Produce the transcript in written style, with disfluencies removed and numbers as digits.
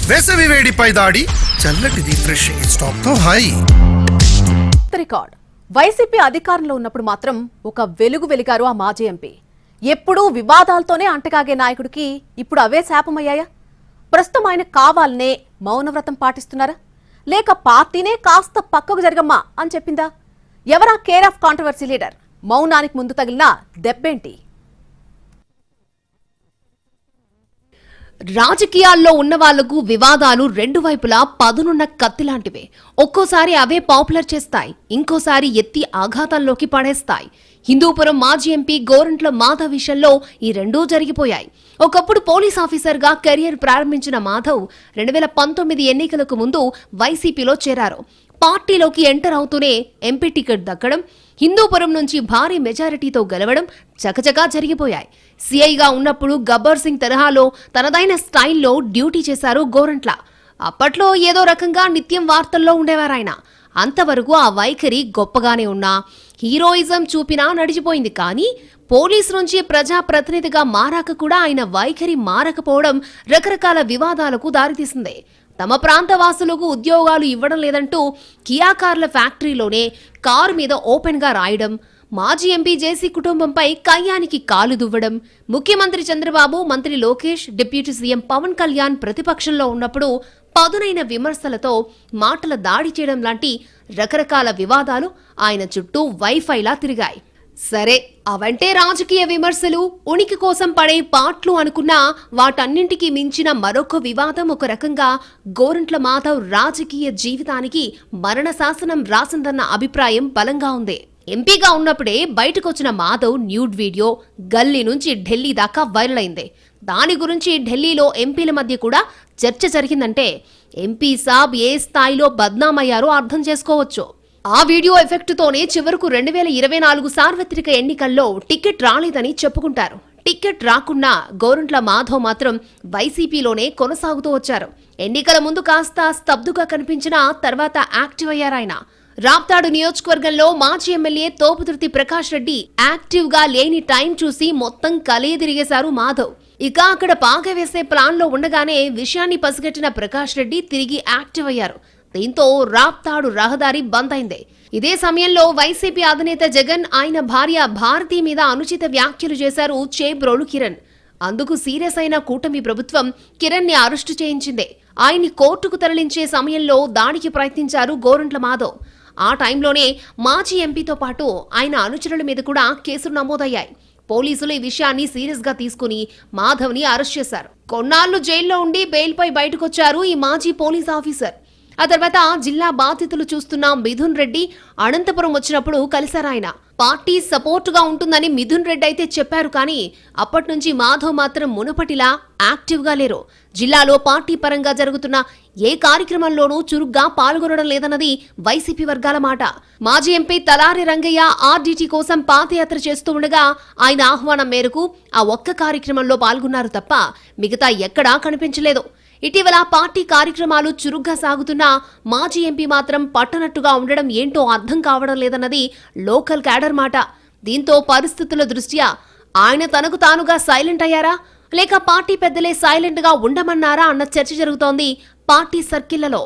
వేసవి వేడిపై దాడి, చల్లటి రిఫ్రెషింగ్ స్టాప్ తో హాయి. రికార్డ్ వైసీపీ అధికారంలో ఉన్నప్పుడు మాత్రం ఒక వెలిగారు ఆ మాజీ ఎంపీ. ఎప్పుడూ వివాదాలతోనే అంటకాగే నాయకుడికి ఇప్పుడు అవే శాపమయ్యాయా? ప్రస్తుతం ఆయన కావాలనే మౌనవ్రతం పాటిస్తున్నారా, లేక పార్టీనే కాస్త పక్కకు జరగమ్మా అని చెప్పిందా? ఎవరా కేర్ ఆఫ్ కాంట్రవర్సీ లీడర్? మౌనానికి ముందు తగిలిన దెబ్బేంటి? రాజకీయాల్లో ఉన్న వాళ్లకు వివాదాలు రెండు వైపులా పదునున్న కత్తిలాంటివే. ఒక్కోసారి అవే పాపులర్ చేస్తాయి, ఇంకోసారి ఎత్తి ఆఘాతంలోకి పడేస్తాయి. హిందూపురం మాజీ ఎంపీ గోరంట్ల మాధవ్ విషయంలో ఈ రెండూ జరిగిపోయాయి. ఒకప్పుడు పోలీస్ ఆఫీసర్గా కెరియర్ ప్రారంభించిన మాధవ్ 2019 ఎన్నికలకు ముందు వైసీపీలో చేరారు. పార్టీలోకి ఎంటర్ అవుతూనే ఎంపీ టికెట్ దక్కడం, హిందూపురం నుంచి భారీ మెజారిటీతో గెలవడం చకచకా జరిగిపోయాయి. సీఐగా ఉన్నప్పుడు గబ్బర్ సింగ్ తరహాలో తనదైన స్టైల్లో డ్యూటీ చేశారు గోరంట్ల. అప్పట్లో ఏదో రకంగా నిత్యం వార్తల్లో ఉండేవారాయన. అంతవరకు ఆ వైఖరి గొప్పగానే ఉన్నా, హీరోయిజం చూపినా నడిచిపోయింది. కానీ పోలీసు నుంచి ప్రజాప్రతినిధిగా మారాక కూడా ఆయన వైఖరి మారకపోవడం రకరకాల వివాదాలకు దారితీసింది. తమ ప్రాంత వాసులకు ఉద్యోగాలు ఇవ్వడం లేదంటూ కియా కార్ల ఫ్యాక్టరీలోనే కారు మీద ఓపెన్ గా రాయడం, మాజీ ఎంపీ జేసీ కుటుంబంపై కయ్యానికి కాలు దువ్వడం, ముఖ్యమంత్రి చంద్రబాబు, మంత్రి లోకేష్, డిప్యూటీ సీఎం పవన్ కళ్యాణ్ ప్రతిపక్షంలో ఉన్నప్పుడు పదునైన విమర్శలతో మాటల దాడి చేయడం లాంటి రకరకాల వివాదాలు ఆయన చుట్టూ వైఫైలా తిరిగాయి. సరే, అవంటే రాజకీయ విమర్శలు, ఉనికి కోసం పడే పాట్లు అనుకున్నా వాటన్నింటికీ మించిన మరొక వివాదం ఒక రకంగా గోరంట్ల మాధవ్ రాజకీయ జీవితానికి మరణ శాసనం రాసిందన్న అభిప్రాయం బలంగా ఉంది. ఎంపీగా ఉన్నప్పుడే బయటకొచ్చిన మాధవ్ న్యూడ్ వీడియో గల్లీ నుంచి ఢిల్లీ దాకా వైరల్ అయింది. దాని గురించి ఢిల్లీలో ఎంపీల మధ్య కూడా చర్చ జరిగిందంటే ఎంపీ సాబ్ ఏ స్థాయిలో బద్నామయ్యారో అర్థం చేసుకోవచ్చు. ఆ వీడియో ఎఫెక్ట్తోనే చివరకు 2024 సార్వత్రిక ఎన్నికల్లో టికెట్ రాలేదని చెప్పుకుంటారు. టికెట్ రాకున్నా గోరంట్ల మాధవ్ మాత్రం వైసీపీలోనే కొనసాగుతూ వచ్చారు. ఎన్నికల ముందు కాస్త స్తబ్దుగా కనిపించిన తర్వాత యాక్టివ్ అయ్యారాయన. రాప్తాడు నియోజకవర్గంలో మాజీ ఎమ్మెల్యే తోపుదుర్తి ప్రకాష్ రెడ్డి యాక్టివ్ గా లేని టైం చూసి మొత్తం కలియదిరిగేశారు మాధవ్. ఇక అక్కడ పాగ వేసే ప్లాన్ లో ఉండగానే విషయాన్ని పసిగట్టిన ప్రకాష్ రెడ్డి తిరిగి యాక్టివ్ అయ్యారు. దీంతో రాప్తాడు రహదారి బంద్ అయింది. ఇదే సమయంలో వైసీపీ అధినేత జగన్ ఆయన భార్య భారతి మీద అనుచిత వ్యాఖ్యలు చేశారు చేబ్రోలు కిరణ్. అందుకు సీరియస్ అయిన కూటమి ప్రభుత్వం కిరణ్ ని అరెస్టు చేయించింది. ఆయన్ని కోర్టుకు తరలించే సమయంలో దాడికి ప్రయత్నించారు గోరంట్ల మాధవ్. ఆ టైంలోనే మాజీ ఎంపీతో పాటు ఆయన అనుచరుల మీద కూడా కేసులు నమోదయ్యాయి. పోలీసులు ఈ విషయాన్ని సీరియస్ గా తీసుకుని మాధవ్ ని అరెస్ట్ చేశారు. కొన్నాళ్లు జైల్లో ఉండి బెయిల్పై బయటకొచ్చారు ఈ మాజీ పోలీస్ ఆఫీసర్. ఆ తర్వాత జిల్లా బాధితులు చూస్తున్న మిథున్ రెడ్డి అనంతపురం వచ్చినప్పుడు కలిశారాయన. పార్టీ సపోర్ట్ గా ఉంటుందని మిథున్ రెడ్డి అయితే చెప్పారు. కానీ అప్పటి నుంచి మాధవ్ మాత్రం మునపటిలా యాక్టివ్ గా లేరు. జిల్లాలో పార్టీ పరంగా జరుగుతున్న ఏ కార్యక్రమంలోనూ చురుగ్గా పాల్గొనడం లేదన్నది వైసీపీ వర్గాల మాట. మాజీ ఎంపీ తలారి రంగయ్య ఆర్డీటీ కోసం పాదయాత్ర చేస్తూ ఉండగా ఆయన ఆహ్వానం మేరకు ఆ ఒక్క కార్యక్రమంలో పాల్గొన్నారు తప్ప మిగతా ఎక్కడా కనిపించలేదు. ఇటీవల పార్టీ కార్యక్రమాలు చురుగ్గా సాగుతున్నా మాజీ ఎంపీ మాత్రం పట్టనట్టుగా ఉండడం ఏంటో అర్థం కావడం లేదన్నది లోకల్ క్యాడర్ మాట. దీంతో పరిస్థితుల దృష్ట్యా ఆయన తనకు తానుగా సైలెంట్ అయ్యారా, లేక పార్టీ పెద్దలే సైలెంట్ గా ఉండమన్నారా అన్న చర్చ జరుగుతోంది పార్టీ సర్కిళ్లలో.